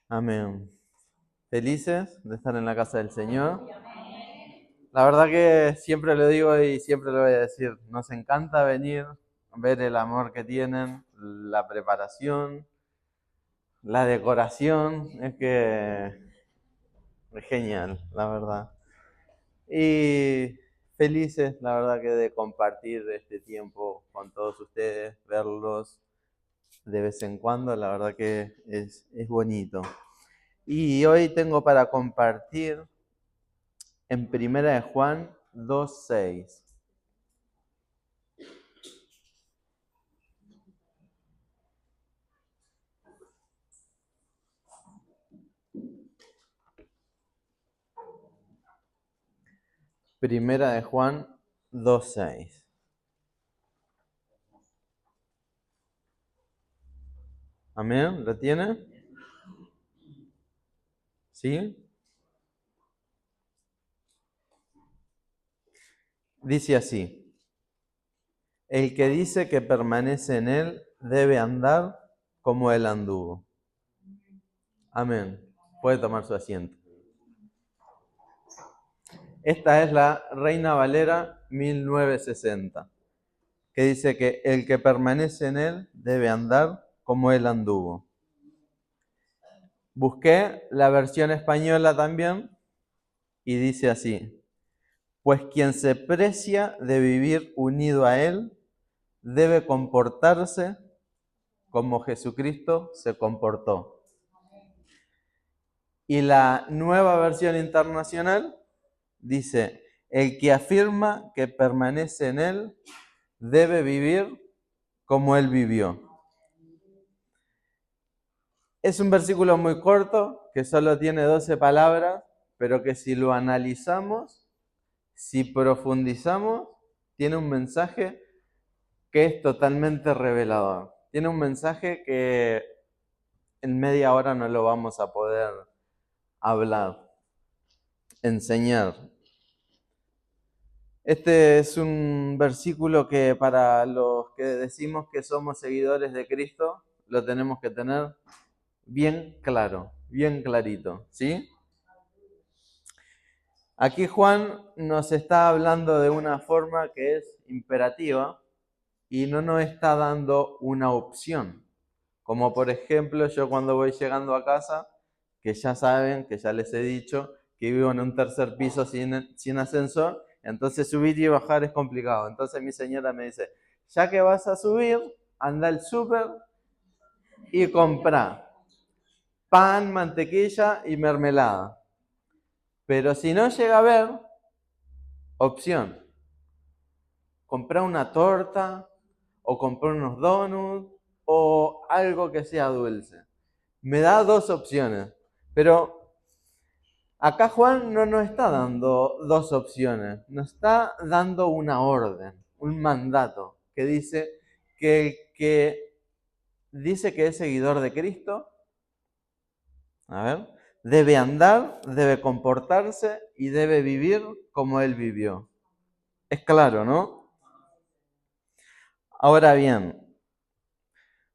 Amén. Felices de estar en la casa del Señor. La verdad que siempre lo digo y siempre lo voy a decir. Nos encanta venir, ver el amor que tienen, la preparación, la decoración. Es genial, la verdad. Y felices, la verdad que de compartir este tiempo con todos ustedes, verlos de vez en cuando, la verdad que es bonito. Y hoy tengo para compartir en Primera de Juan 2:6. Primera de Juan 2:6. Amén, ¿lo tiene? ¿Sí? Dice así: el que dice que permanece en él debe andar como él anduvo. Amén. Puede tomar su asiento. Esta es la Reina Valera 1960, que dice que el que permanece en él debe andar como él anduvo. Busqué la versión española también y dice así: pues quien se precia de vivir unido a él debe comportarse como Jesucristo se comportó. Y la nueva versión internacional dice: el que afirma que permanece en él debe vivir como él vivió. Es un versículo muy corto, que solo tiene 12 palabras, pero que si lo analizamos, si profundizamos, tiene un mensaje que es totalmente revelador. Tiene un mensaje que en media hora no lo vamos a poder hablar, enseñar. Este es un versículo que para los que decimos que somos seguidores de Cristo, lo tenemos que tener bien claro, bien clarito, ¿sí? Aquí Juan nos está hablando de una forma que es imperativa y no nos está dando una opción. Como por ejemplo, yo cuando voy llegando a casa, que ya saben, que ya les he dicho, que vivo en un tercer piso sin ascensor, entonces subir y bajar es complicado. Entonces mi señora me dice: ya que vas a subir, anda al súper y compra pan, mantequilla y mermelada. Pero si no llega a ver, opción: comprar una torta o comprar unos donuts o algo que sea dulce. Me da dos opciones, pero acá Juan no nos está dando dos opciones, nos está dando una orden, un mandato que dice que el que dice que es seguidor de Cristo, debe andar, debe comportarse y debe vivir como Él vivió. Es claro, ¿no? Ahora bien,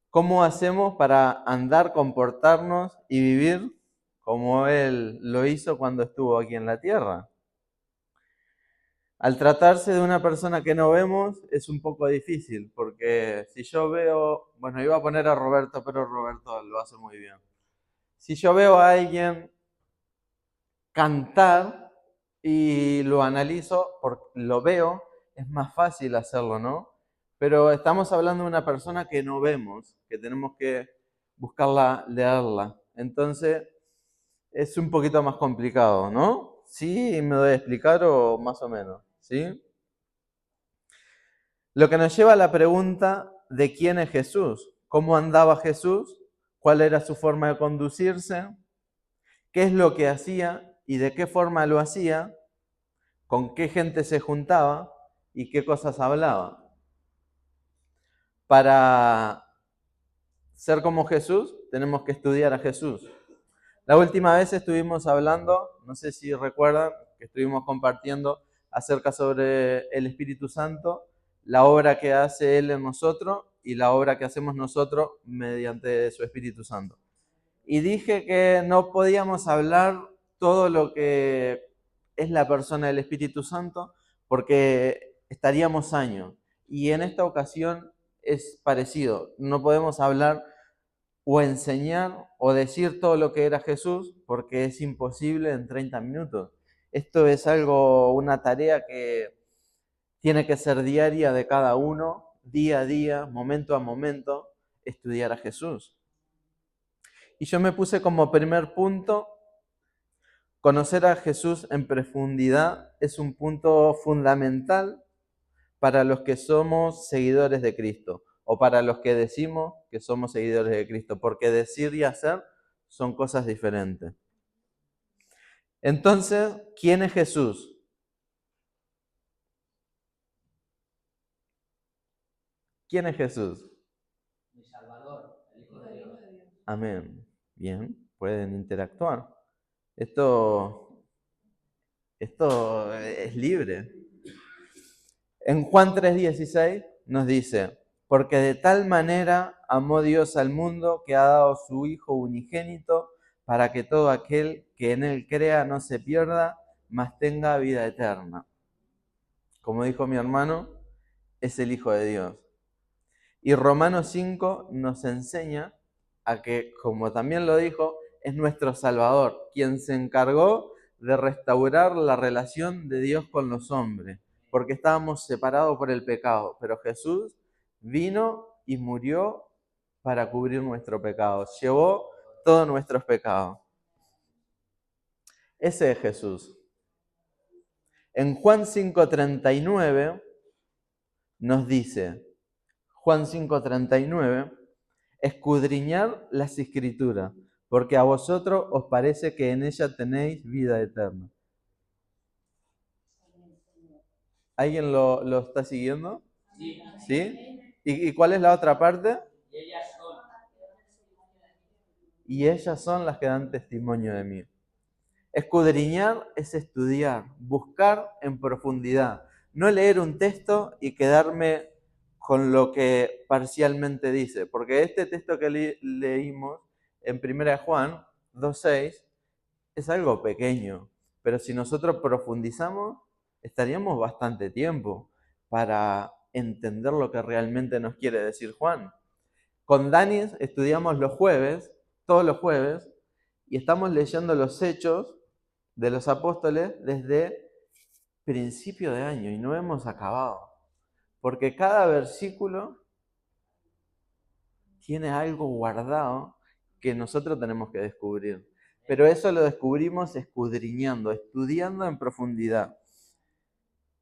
¿cómo hacemos para andar, comportarnos y vivir como Él lo hizo cuando estuvo aquí en la tierra? Al tratarse de una persona que no vemos, es un poco difícil, porque si yo veo, bueno, iba a poner a Roberto, pero Roberto lo hace muy bien. Si yo veo a alguien cantar y lo analizo, lo veo, es más fácil hacerlo, ¿no? Pero estamos hablando de una persona que no vemos, que tenemos que buscarla, leerla. Entonces, es un poquito más complicado, ¿no? ¿Sí? ¿Me doy a explicar o más o menos? ¿Sí? Lo que nos lleva a la pregunta de quién es Jesús, cómo andaba Jesús, cuál era su forma de conducirse, qué es lo que hacía y de qué forma lo hacía, con qué gente se juntaba y qué cosas hablaba. Para ser como Jesús, tenemos que estudiar a Jesús. La última vez estuvimos hablando, no sé si recuerdan, que estuvimos compartiendo acerca sobre el Espíritu Santo, la obra que hace Él en nosotros y la obra que hacemos nosotros mediante su Espíritu Santo. Y dije que no podíamos hablar todo lo que es la persona del Espíritu Santo porque estaríamos años. Y en esta ocasión es parecido. No podemos hablar o enseñar o decir todo lo que era Jesús porque es imposible en 30 minutos. Esto es algo, una tarea que tiene que ser diaria de cada uno, día a día, momento a momento, estudiar a Jesús. Y yo me puse como primer punto, conocer a Jesús en profundidad es un punto fundamental para los que somos seguidores de Cristo o para los que decimos que somos seguidores de Cristo, porque decir y hacer son cosas diferentes. Entonces, ¿quién es Jesús? ¿Quién es Jesús? Mi Salvador, el Hijo de Dios. Amén. Bien, pueden interactuar. Esto es libre. En Juan 3:16 nos dice, porque de tal manera amó Dios al mundo que ha dado su Hijo unigénito para que todo aquel que en él crea no se pierda, mas tenga vida eterna. Como dijo mi hermano, es el Hijo de Dios. Y Romanos 5 nos enseña a que, como también lo dijo, es nuestro Salvador, quien se encargó de restaurar la relación de Dios con los hombres, porque estábamos separados por el pecado, pero Jesús vino y murió para cubrir nuestro pecado, llevó todos nuestros pecados. Ese es Jesús. En Juan 5:39 nos dice, Juan 5:39, escudriñad las Escrituras, porque a vosotros os parece que en ella tenéis vida eterna. ¿Alguien lo está siguiendo? Sí. ¿Sí? ¿Y cuál es la otra parte? Y ellas son las que dan testimonio de mí. Escudriñar es estudiar, buscar en profundidad, no leer un texto y quedarme con lo que parcialmente dice, porque este texto que leímos en 1 Juan 2:6 es algo pequeño, pero si nosotros profundizamos, estaríamos bastante tiempo para entender lo que realmente nos quiere decir Juan. Con Dani estudiamos los jueves, todos los jueves, y estamos leyendo los hechos de los apóstoles desde principio de año y no hemos acabado. Porque cada versículo tiene algo guardado que nosotros tenemos que descubrir. Pero eso lo descubrimos escudriñando, estudiando en profundidad.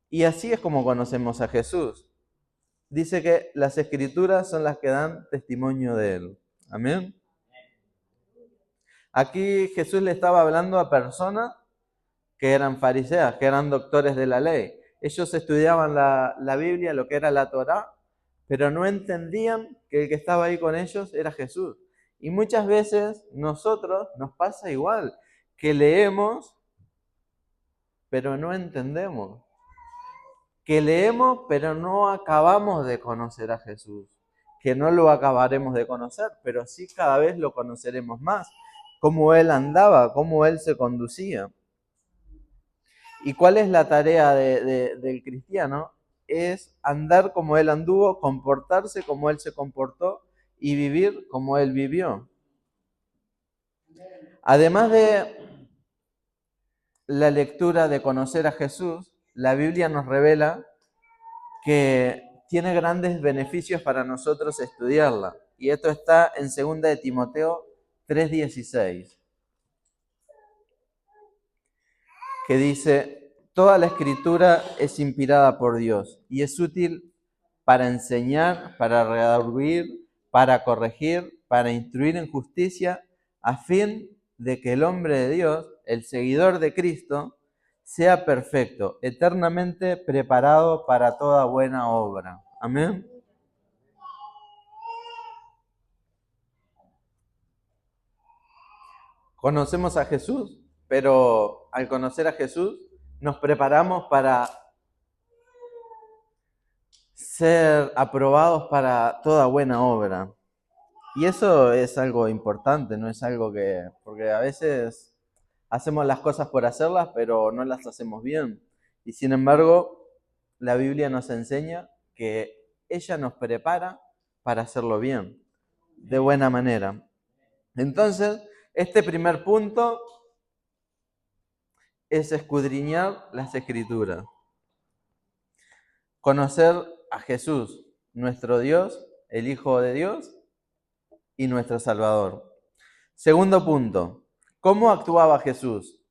Y así es como conocemos a Jesús. Dice que las escrituras son las que dan testimonio de Él. Amén. Aquí Jesús le estaba hablando a personas que eran fariseas, que eran doctores de la ley. Ellos estudiaban la Biblia, lo que era la Torá, pero no entendían que el que estaba ahí con ellos era Jesús. Y muchas veces nosotros nos pasa igual, que leemos, pero no entendemos. Que leemos, pero no acabamos de conocer a Jesús. Que no lo acabaremos de conocer, pero sí cada vez lo conoceremos más. Cómo Él andaba, cómo Él se conducía. ¿Y cuál es la tarea del cristiano? Es andar como Él anduvo, comportarse como Él se comportó y vivir como Él vivió. Además de la lectura de conocer a Jesús, la Biblia nos revela que tiene grandes beneficios para nosotros estudiarla. Y esto está en 2 de Timoteo 3:16, que dice, toda la escritura es inspirada por Dios y es útil para enseñar, para redarguir, para corregir, para instruir en justicia, a fin de que el hombre de Dios, el seguidor de Cristo, sea perfecto, eternamente preparado para toda buena obra. Amén. Conocemos a Jesús, pero al conocer a Jesús nos preparamos para ser aprobados para toda buena obra. Y eso es algo importante, no es algo porque a veces hacemos las cosas por hacerlas, pero no las hacemos bien. Y sin embargo, la Biblia nos enseña que ella nos prepara para hacerlo bien, de buena manera. Entonces, este primer punto es escudriñar las Escrituras. Conocer a Jesús, nuestro Dios, el Hijo de Dios y nuestro Salvador. Segundo punto, ¿cómo actuaba Jesús?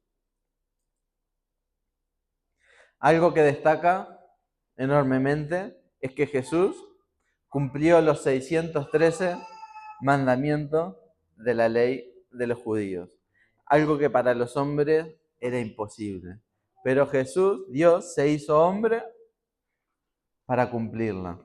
Algo que destaca enormemente es que Jesús cumplió los 613 mandamientos de la ley de los judíos. Algo que para los hombres era imposible. Pero Jesús, Dios, se hizo hombre para cumplirla.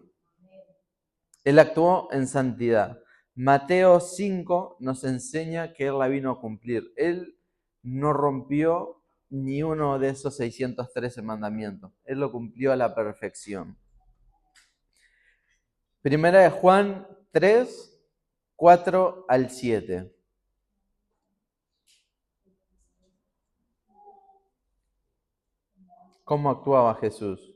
Él actuó en santidad. Mateo 5 nos enseña que Él la vino a cumplir. Él no rompió ni uno de esos 613 mandamientos. Él lo cumplió a la perfección. Primera de Juan 3, 4 al 7. ¿Cómo actuaba Jesús?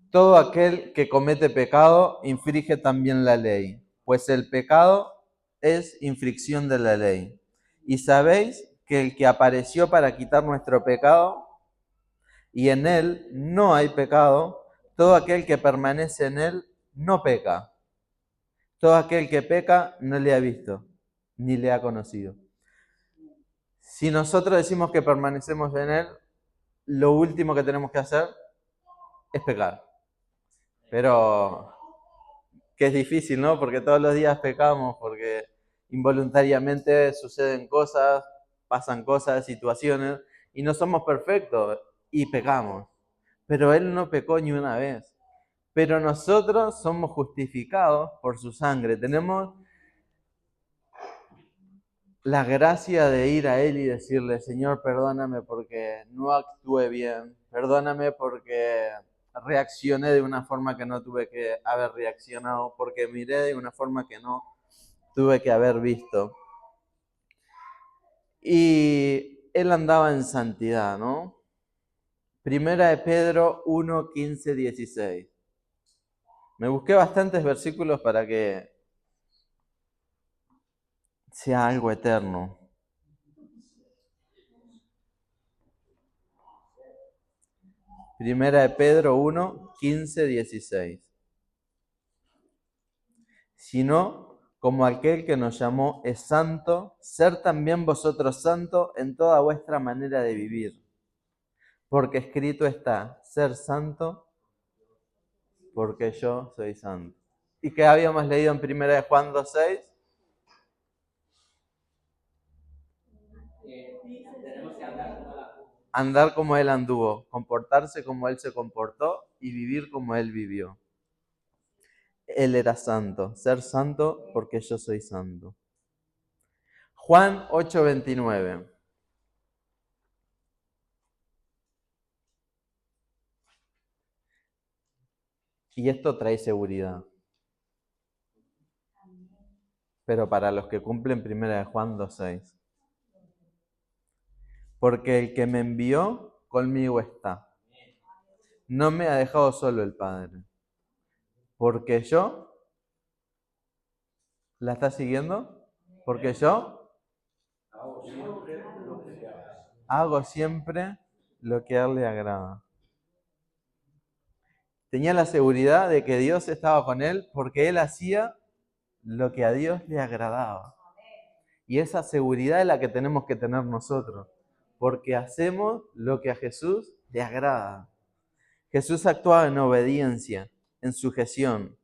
Todo aquel que comete pecado infringe también la ley, pues el pecado es infracción de la ley. Y sabéis que el que apareció para quitar nuestro pecado, y en él no hay pecado, todo aquel que permanece en él no peca. Todo aquel que peca no le ha visto, ni le ha conocido. Si nosotros decimos que permanecemos en él, lo último que tenemos que hacer es pecar. Pero que es difícil, ¿no? Porque todos los días pecamos, porque involuntariamente suceden cosas, pasan cosas, situaciones, y no somos perfectos y pecamos. Pero Él no pecó ni una vez. Pero nosotros somos justificados por su sangre. Tenemos la gracia de ir a Él y decirle, Señor, perdóname porque no actué bien, perdóname porque reaccioné de una forma que no tuve que haber reaccionado, porque miré de una forma que no tuve que haber visto. Y Él andaba en santidad, ¿no? Primera de Pedro 1, 15, 16. Me busqué bastantes versículos para que sea algo eterno. Primera de Pedro 1, 15, 16. Sino como aquel que nos llamó es santo, ser también vosotros santos en toda vuestra manera de vivir. Porque escrito está, ser santo, porque yo soy santo. ¿Y qué habíamos leído en Primera de Juan 2:6? Tenemos que andar como la Andar como Él anduvo, comportarse como Él se comportó y vivir como Él vivió. Él era santo, ser santo porque yo soy santo. Juan 8:29. Y esto trae seguridad. Pero para los que cumplen Primera de Juan 2:6. Porque el que me envió conmigo está. No me ha dejado solo el Padre. Porque yo, ¿la está siguiendo? Porque yo hago siempre lo que a Él le agrada. Tenía la seguridad de que Dios estaba con él porque él hacía lo que a Dios le agradaba. Y esa seguridad es la que tenemos que tener nosotros, porque hacemos lo que a Jesús le agrada. Jesús actuaba en obediencia, en sujeción.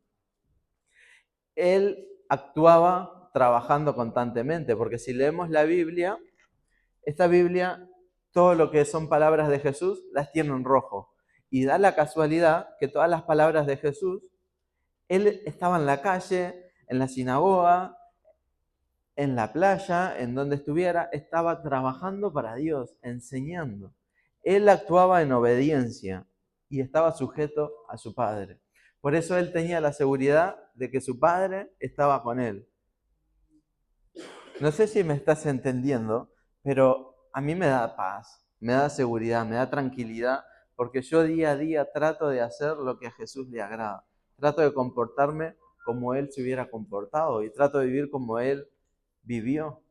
Él actuaba trabajando constantemente, porque si leemos la Biblia, esta Biblia, todo lo que son palabras de Jesús, las tiene en rojo. Y da la casualidad que todas las palabras de Jesús, Él estaba en la calle, en la sinagoga, en la playa, en donde estuviera, estaba trabajando para Dios, enseñando. Él actuaba en obediencia y estaba sujeto a su Padre. Por eso él tenía la seguridad de que su padre estaba con él. No sé si me estás entendiendo, pero a mí me da paz, me da seguridad, me da tranquilidad, porque yo día a día trato de hacer lo que a Jesús le agrada. Trato de comportarme como Él se hubiera comportado y trato de vivir como Él vivió.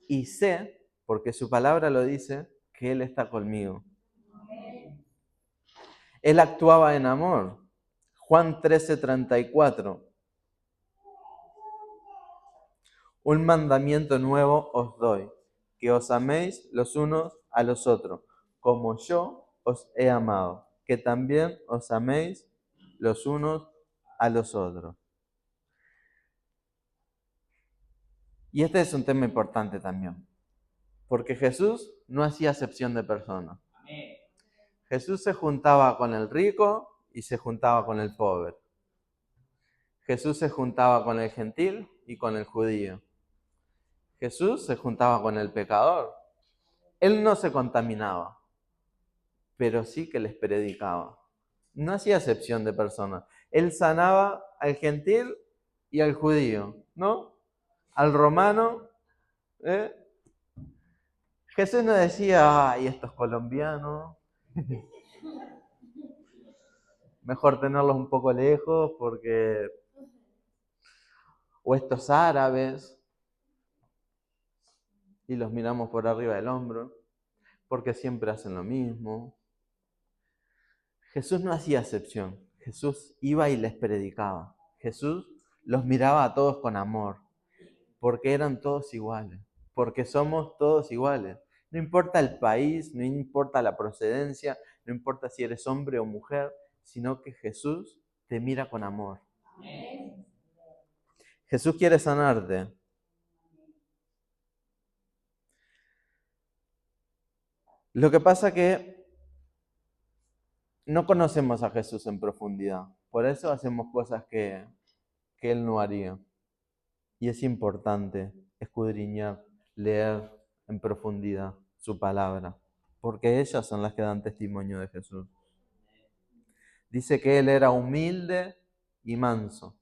Y sé, porque su palabra lo dice, que Él está conmigo. Él actuaba en amor. Juan 13:34. Un mandamiento nuevo os doy, que os améis los unos a los otros, como yo os he amado, que también os améis los unos a los otros. Y este es un tema importante también, porque Jesús no hacía acepción de personas. Jesús se juntaba con el rico y se juntaba con el pobre. Jesús se juntaba con el gentil y con el judío. Jesús se juntaba con el pecador. Él no se contaminaba, pero sí que les predicaba. No hacía acepción de personas. Él sanaba al gentil y al judío, ¿no? Al romano. ¿eh? Jesús no decía, ay, estos colombianos, mejor tenerlos un poco lejos porque... O estos árabes, y los miramos por arriba del hombro, porque siempre hacen lo mismo. Jesús no hacía acepción. Jesús iba y les predicaba. Jesús los miraba a todos con amor, porque eran todos iguales, porque somos todos iguales. No importa el país, no importa la procedencia, no importa si eres hombre o mujer, sino que Jesús te mira con amor. Jesús quiere sanarte. Lo que pasa que no conocemos a Jesús en profundidad. Por eso hacemos cosas que Él no haría. Y es importante escudriñar, leer en profundidad su palabra, porque ellas son las que dan testimonio de Jesús. Dice que Él era humilde y manso.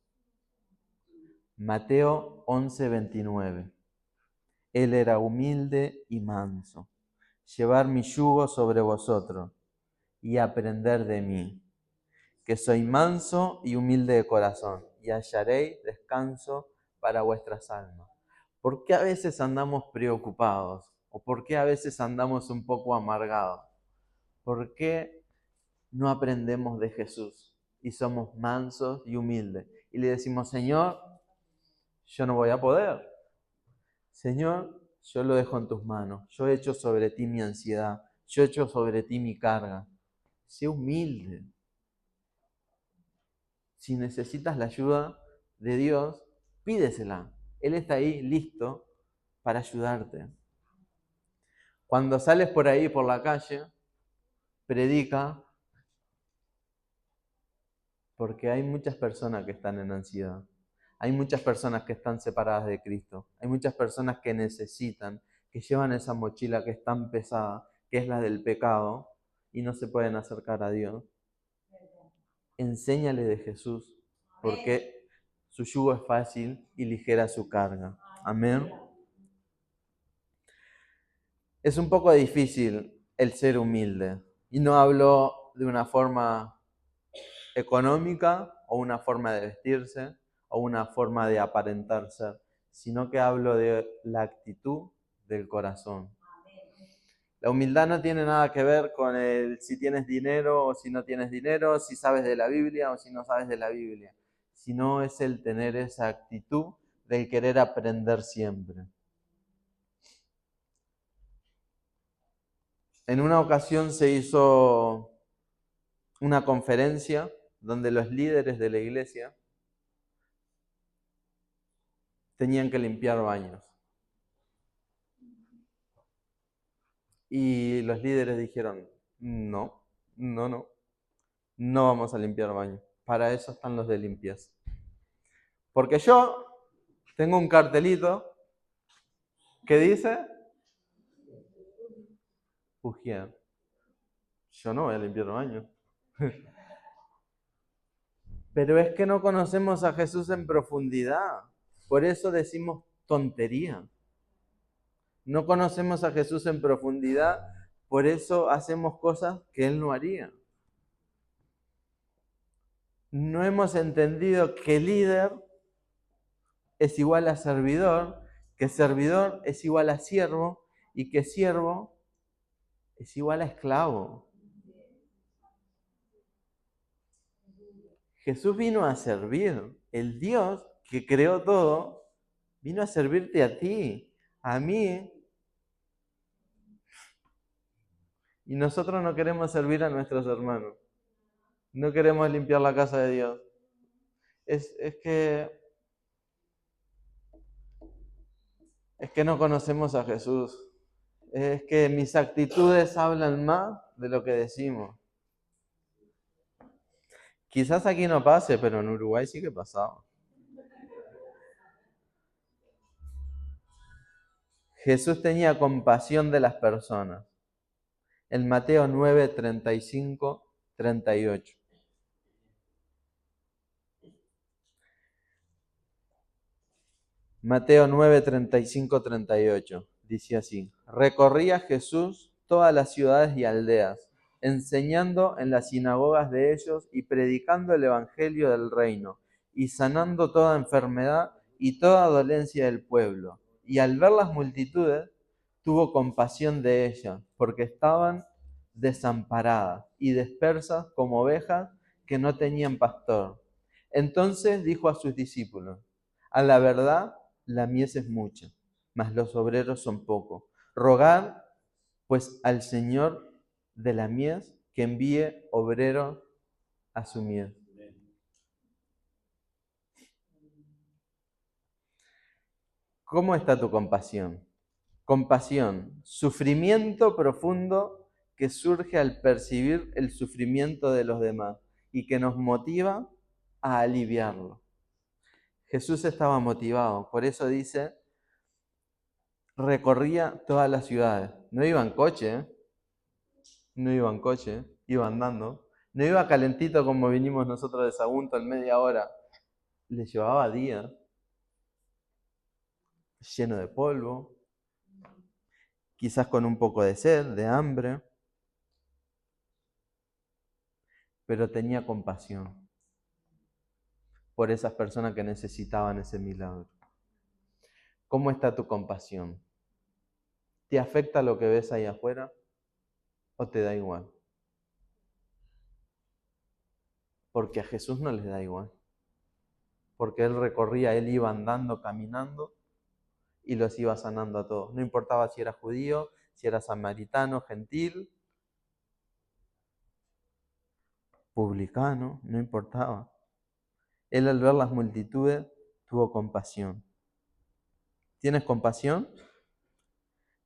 Mateo 11:29. Él era humilde y manso. Llevar mi yugo sobre vosotros y aprender de mí, que soy manso y humilde de corazón, y hallaréis descanso para vuestras almas. ¿Por qué a veces andamos preocupados? ¿O por qué a veces andamos un poco amargados? ¿Por qué no aprendemos de Jesús y somos mansos y humildes? Y le decimos, Señor, yo no voy a poder. Señor, yo lo dejo en tus manos. Yo he hecho sobre ti mi ansiedad. Yo he hecho sobre ti mi carga. Sé humilde. Si necesitas la ayuda de Dios, pídesela. Él está ahí listo para ayudarte. Cuando sales por ahí, por la calle, predica, porque hay muchas personas que están en ansiedad. Hay muchas personas que están separadas de Cristo. Hay muchas personas que necesitan, que llevan esa mochila que es tan pesada, que es la del pecado, y no se pueden acercar a Dios. Enséñale de Jesús, porque su yugo es fácil y ligera su carga. Amén. Es un poco difícil el ser humilde. Y no hablo de una forma económica o una forma de vestirse o una forma de aparentar ser, sino que hablo de la actitud del corazón. La humildad no tiene nada que ver con el si tienes dinero o si no tienes dinero, si sabes de la Biblia o si no sabes de la Biblia, sino es el tener esa actitud del querer aprender siempre. En una ocasión se hizo una conferencia donde los líderes de la iglesia tenían que limpiar baños. Y los líderes dijeron, no vamos a limpiar baños. Para eso están los de limpieza. Porque yo tengo un cartelito que dice, Ujier, yo no voy a limpiar baños. Pero es que no conocemos a Jesús en profundidad. Por eso decimos tontería. No conocemos a Jesús en profundidad, por eso hacemos cosas que Él no haría. No hemos entendido que líder es igual a servidor, que servidor es igual a siervo y que siervo es igual a esclavo. Jesús vino a servir. El Dios que creó todo vino a servirte a ti, a mí. Y nosotros no queremos servir a nuestros hermanos. No queremos limpiar la casa de Dios. Es que no conocemos a Jesús. Es que mis actitudes hablan más de lo que decimos. Quizás aquí no pase, pero en Uruguay sí que pasaba. Jesús tenía compasión de las personas. En Mateo 9, 35, 38. Mateo 9, 35, 38. Dice así: recorría Jesús todas las ciudades y aldeas, enseñando en las sinagogas de ellos y predicando el evangelio del reino, y sanando toda enfermedad y toda dolencia del pueblo. Y al ver las multitudes, tuvo compasión de ellas, porque estaban desamparadas y dispersas como ovejas que no tenían pastor. Entonces dijo a sus discípulos: a la verdad, la mies es mucha, mas los obreros son pocos. Rogad, pues, al Señor de la mies que envíe obreros a su mies. ¿Cómo está tu compasión? Compasión, sufrimiento profundo que surge al percibir el sufrimiento de los demás y que nos motiva a aliviarlo. Jesús estaba motivado, por eso dice, recorría todas las ciudades. No iba en coche, no iba en coche, iba andando. No iba calentito como vinimos nosotros de Sagunto en media hora. Le llevaba días, lleno de polvo, quizás con un poco de sed, de hambre, pero tenía compasión por esas personas que necesitaban ese milagro. ¿Cómo está tu compasión? ¿Te afecta lo que ves ahí afuera o te da igual? Porque a Jesús no les da igual. Porque Él recorría, Él iba andando, caminando y los iba sanando a todos. No importaba si era judío, si era samaritano, gentil, publicano, no importaba. Él al ver las multitudes tuvo compasión. ¿Tienes compasión?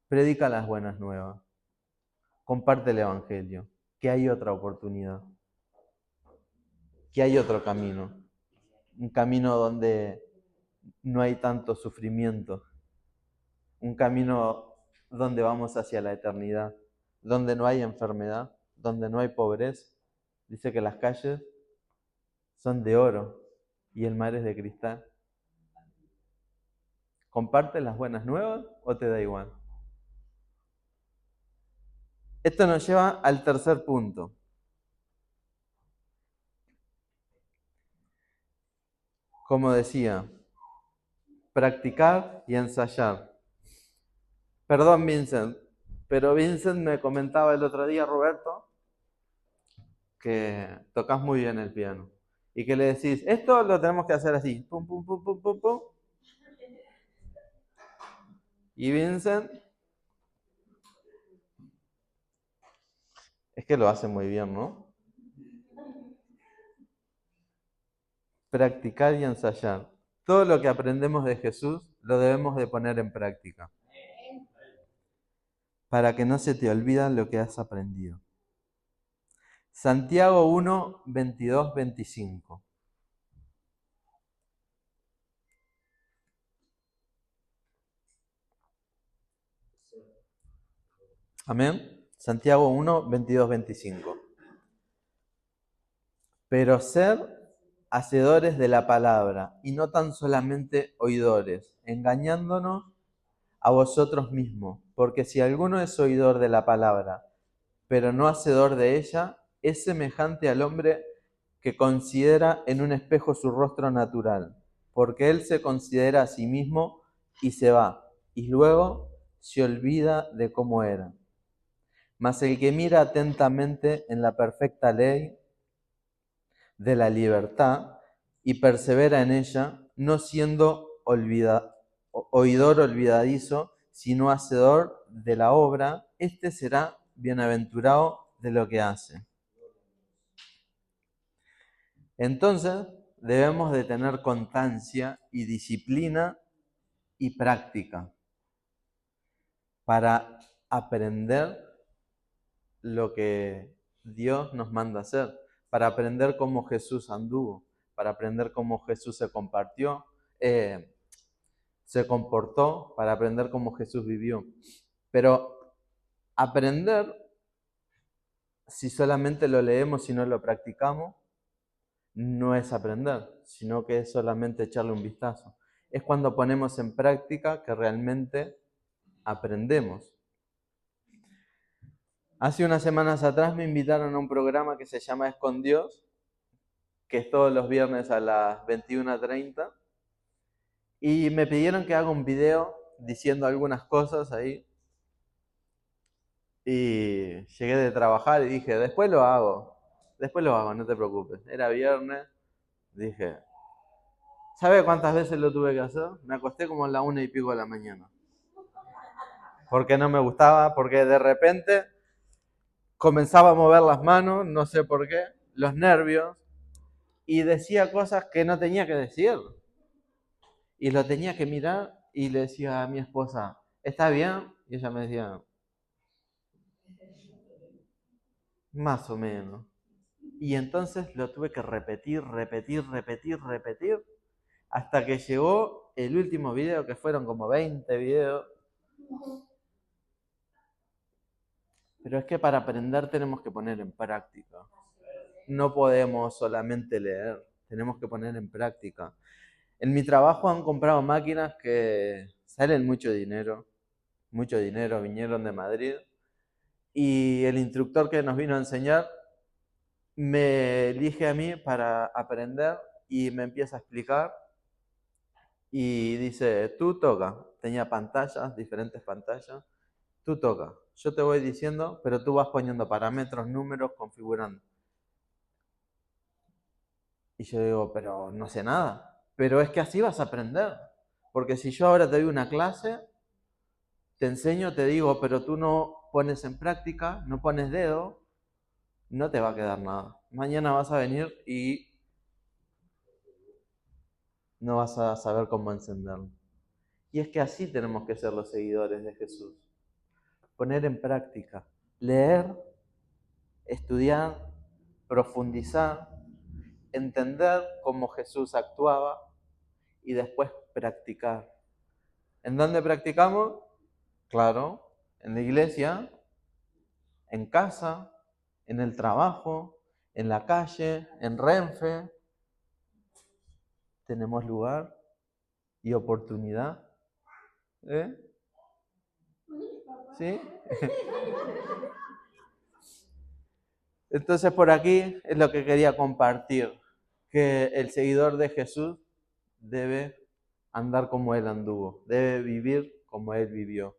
Predica las buenas nuevas. Comparte el evangelio. Que hay otra oportunidad. Que hay otro camino. Un camino donde no hay tanto sufrimiento. Un camino donde vamos hacia la eternidad. Donde no hay enfermedad. Donde no hay pobreza. Dice que las calles son de oro y el mar es de cristal. ¿Comparte las buenas nuevas o te da igual? Esto nos lleva al tercer punto. Como decía, practicar y ensayar. Perdón, Vincent, pero Vincent me comentaba el otro día, Roberto, que tocas muy bien el piano y que le decís, esto lo tenemos que hacer así, pum, pum, pum, pum, pum, pum. Y Vincent es que lo hace muy bien, ¿no? Practicar y ensayar. Todo lo que aprendemos de Jesús lo debemos de poner en práctica para que no se te olvide lo que has aprendido. Santiago 1, 22, 25. Amén. Santiago 1, 22, 25. Pero ser hacedores de la palabra, y no tan solamente oidores, engañándonos a vosotros mismos. Porque si alguno es oidor de la palabra, pero no hacedor de ella, es semejante al hombre que considera en un espejo su rostro natural, porque él se considera a sí mismo y se va, y luego se olvida de cómo era. Mas el que mira atentamente en la perfecta ley de la libertad y persevera en ella, no siendo oidor olvidadizo, sino hacedor de la obra, este será bienaventurado de lo que hace. Entonces, debemos de tener constancia y disciplina y práctica para aprender lo que Dios nos manda hacer, para aprender cómo Jesús anduvo, para aprender cómo Jesús se comportó, para aprender cómo Jesús vivió. Pero aprender, si solamente lo leemos y no lo practicamos, no es aprender, sino que es solamente echarle un vistazo. Es cuando ponemos en práctica que realmente aprendemos. Hace unas semanas atrás me invitaron a un programa que se llama Es con Dios, que es todos los viernes a las 21:30, y me pidieron que haga un video diciendo algunas cosas ahí. Y llegué de trabajar y dije, después lo hago, no te preocupes. Era viernes, dije, ¿sabe cuántas veces lo tuve que hacer? Me acosté como a la 1:00 de la mañana. Porque no me gustaba, porque de repente comenzaba a mover las manos, no sé por qué, los nervios, y decía cosas que no tenía que decir. Y lo tenía que mirar y le decía a mi esposa, ¿está bien? Y ella me decía, más o menos. Y entonces lo tuve que repetir, hasta que llegó el último video, que fueron como 20 videos. Pero es que para aprender tenemos que poner en práctica. No podemos solamente leer, tenemos que poner en práctica. En mi trabajo han comprado máquinas que salen mucho dinero, vinieron de Madrid. Y el instructor que nos vino a enseñar me elige a mí para aprender y me empieza a explicar y dice, tú toca. Tenía pantallas, diferentes pantallas. Tú toca. Yo te voy diciendo, pero tú vas poniendo parámetros, números, configurando. Y yo digo, pero no sé nada. Pero es que así vas a aprender. Porque si yo ahora te doy una clase, te enseño, te digo, pero tú no pones en práctica, no pones dedo, no te va a quedar nada. Mañana vas a venir y no vas a saber cómo encenderlo. Y es que así tenemos que ser los seguidores de Jesús. Poner en práctica, leer, estudiar, profundizar, entender cómo Jesús actuaba y después practicar. ¿En dónde practicamos? Claro, en la iglesia, en casa, en el trabajo, en la calle, en Renfe. Tenemos lugar y oportunidad. ¿Eh? ¿Sí? Entonces por aquí es lo que quería compartir, que el seguidor de Jesús debe andar como Él anduvo, debe vivir como Él vivió,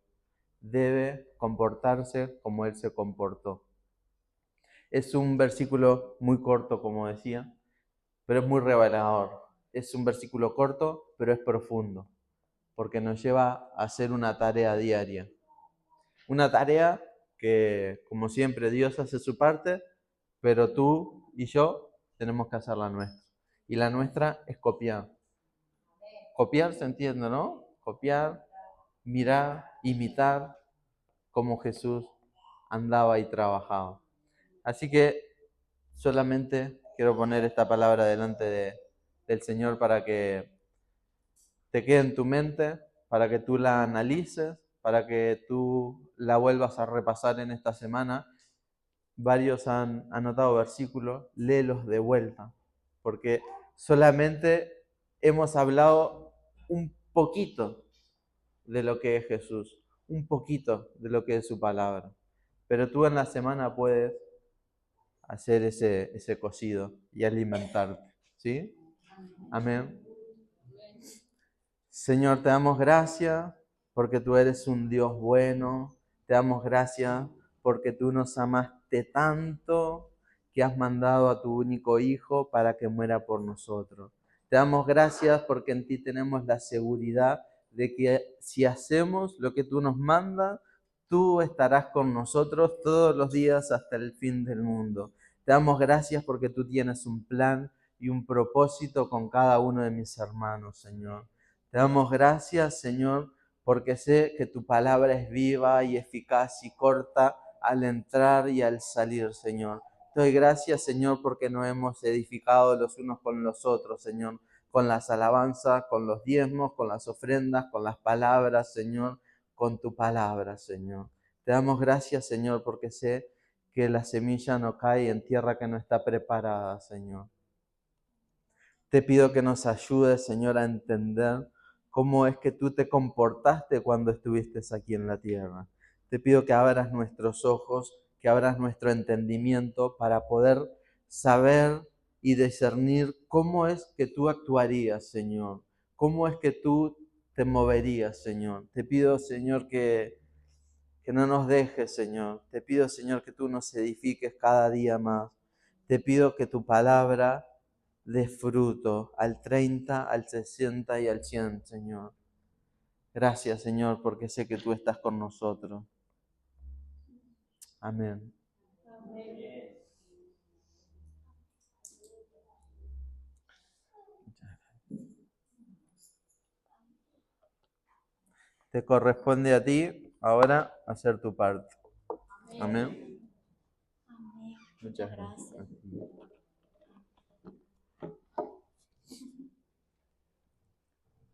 debe comportarse como Él se comportó. Es un versículo muy corto, como decía, pero es muy revelador. Es un versículo corto, pero es profundo, porque nos lleva a hacer una tarea diaria. Una tarea que, como siempre, Dios hace su parte, pero tú y yo tenemos que hacer la nuestra. Y la nuestra es copiar. Copiar se entiende, ¿no? Copiar, mirar, imitar cómo Jesús andaba y trabajaba. Así que solamente quiero poner esta palabra delante del Señor para que te quede en tu mente, para que tú la analices, para que tú la vuelvas a repasar en esta semana. Varios han anotado versículos, léelos de vuelta, porque solamente hemos hablado un poquito de lo que es Jesús, un poquito de lo que es su palabra. Pero tú en la semana puedes hacer ese cocido y alimentarte, ¿sí? Amén. Señor, te damos gracias porque tú eres un Dios bueno. Te damos gracias porque tú nos amaste tanto que has mandado a tu único Hijo para que muera por nosotros. Te damos gracias porque en ti tenemos la seguridad de que si hacemos lo que tú nos mandas, tú estarás con nosotros todos los días hasta el fin del mundo. Te damos gracias porque tú tienes un plan y un propósito con cada uno de mis hermanos, Señor. Te damos gracias, Señor, porque sé que tu palabra es viva y eficaz y corta al entrar y al salir, Señor. Te doy gracias, Señor, porque nos hemos edificado los unos con los otros, Señor, con las alabanzas, con los diezmos, con las ofrendas, con las palabras, Señor, con tu palabra, Señor. Te damos gracias, Señor, porque sé que la semilla no cae en tierra que no está preparada, Señor. Te pido que nos ayudes, Señor, a entender cómo es que tú te comportaste cuando estuviste aquí en la tierra. Te pido que abras nuestros ojos, que abras nuestro entendimiento para poder saber y discernir cómo es que tú actuarías, Señor. Cómo es que tú te moverías, Señor. Te pido, Señor, que no nos dejes, Señor. Te pido, Señor, que tú nos edifiques cada día más. Te pido que tu palabra dé fruto al 30, al 60 y al 100, Señor. Gracias, Señor, porque sé que tú estás con nosotros. Amén. Te corresponde a ti ahora hacer tu parte. Amén. Amén. Muchas gracias.